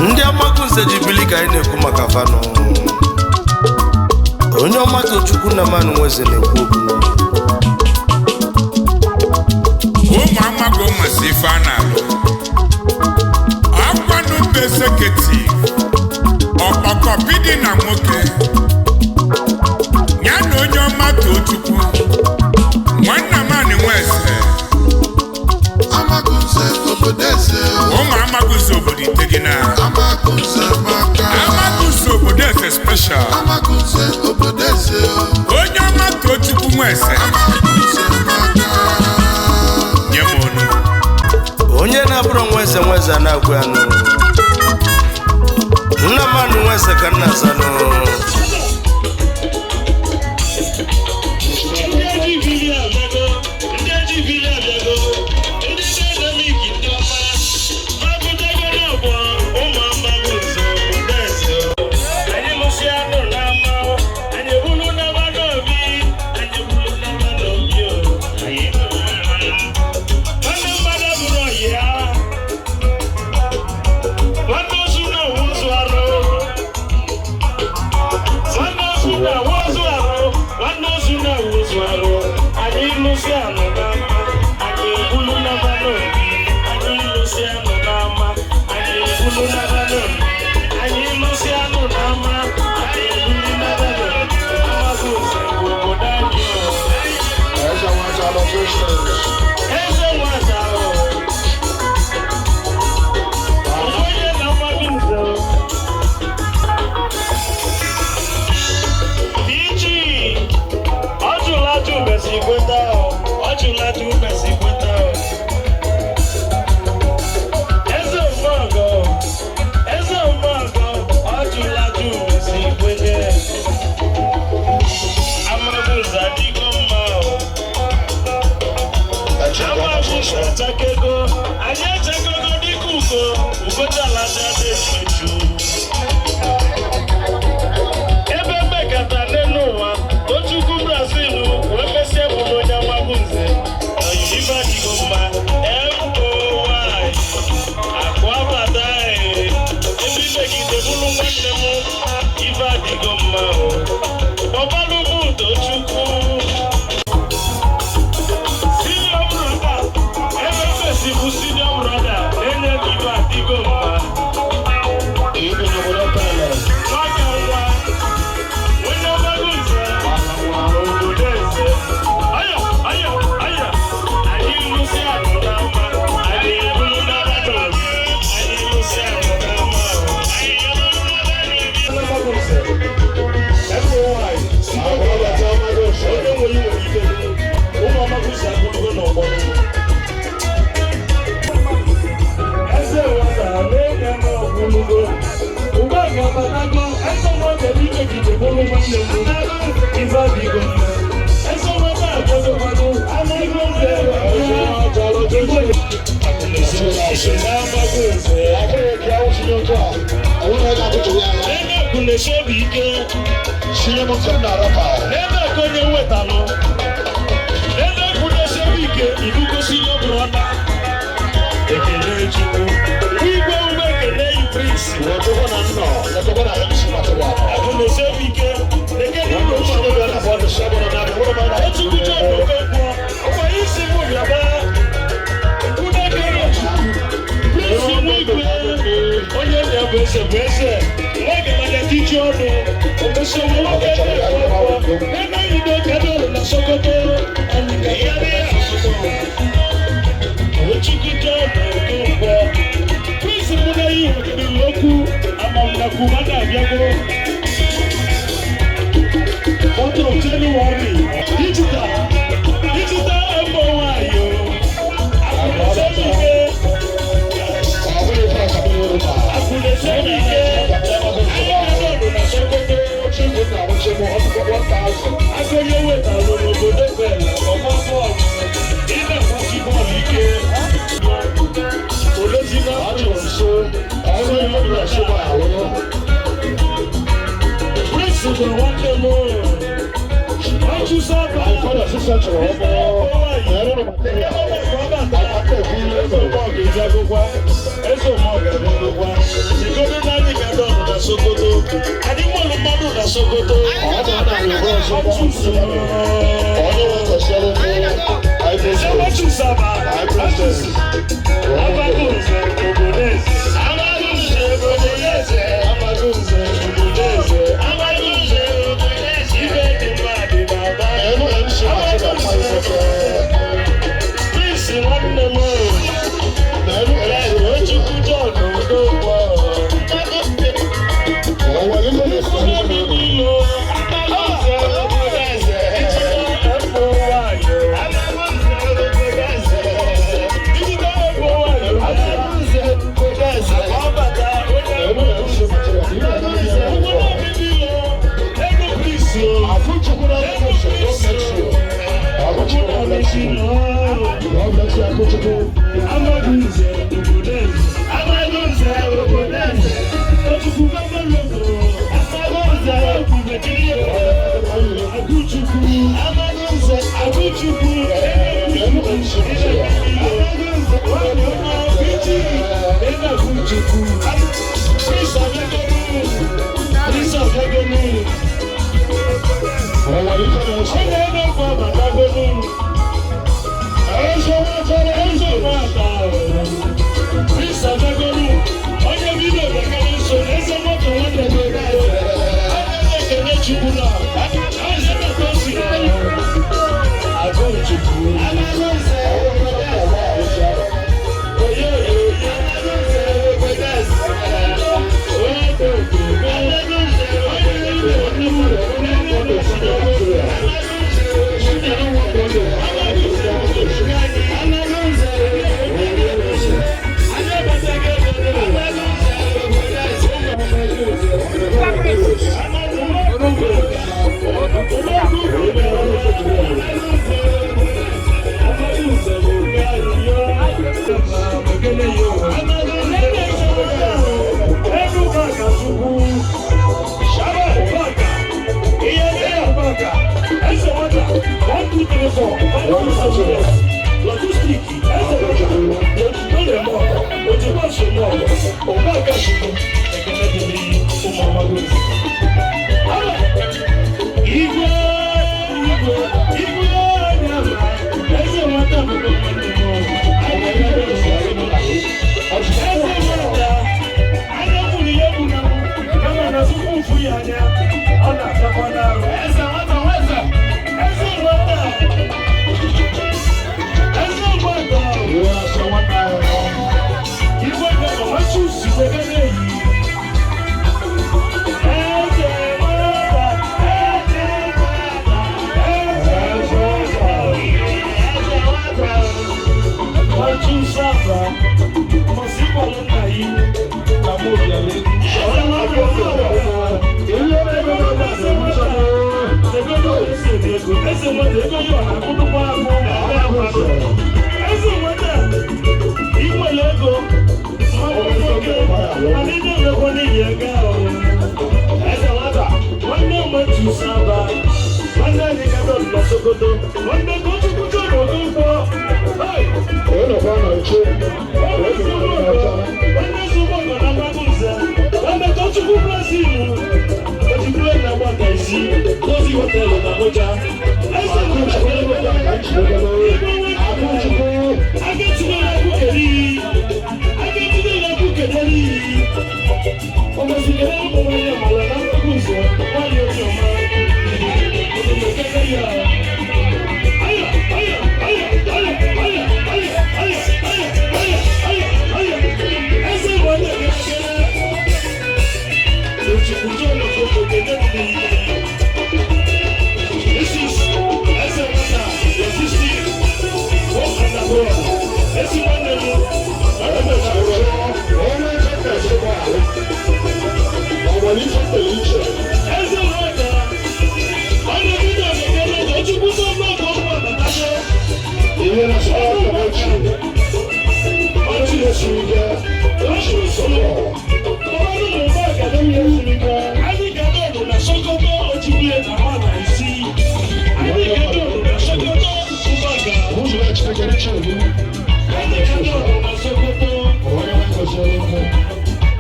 ndị amagunze jibili ka anyị na-ekwu maka fanụ onye ọmata Chukwu na mmanụ nweze na-ekwu okwu ụmụ amago nwezi ife a na-alụ akwanụ mbe executive ọkpọkọbidi na nwoke ya na onye ọmata Chukwu nwanna mmanụ nweze ụmụ amagunze obodo Itegina amagunze obodo eze special onye ọmata Chukwu nweze nye m onu onye na-abụrụ nweze na-agwa anụ nna mmanụ nweze ka nna zanụ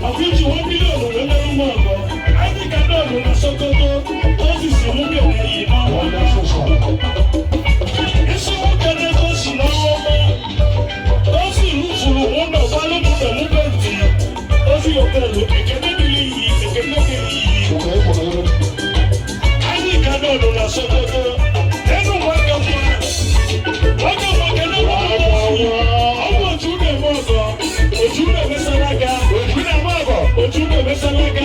Àfíjì 1 mílíọ̀nù lẹ́lẹ́rú mọ́ ọ̀gọ́. Áfíríkà náà ló lọ Sókótó, ó sì sì mú bí òun yìí náà wọ́n lọ sọ̀sọ̀. Ìṣòwò kẹrẹ tó sì lọ́wọ́ mọ́. Ó sì rú fùrù wọn náà wá lónìí pẹ̀lú bẹ́ẹ̀tì. Ó sì yọ pẹ̀lú kẹ̀kẹ́ méjìlí yìí, kẹ̀kẹ́ méjìlí yìí. Áfíríkà náà ló lọ Sókótó. Nínú wọn kẹ fún ẹ. Wọ́n kẹ fún kẹ náà wọ́n lọ́wọ́ sí. Ọmọ òtún lè mọ̀ ọ̀gọ́. Òtún lè mẹ́sàn-án lága. Òtún lè mọ̀ ọ̀gọ́. Òtún lè mẹ́sàn-án lága.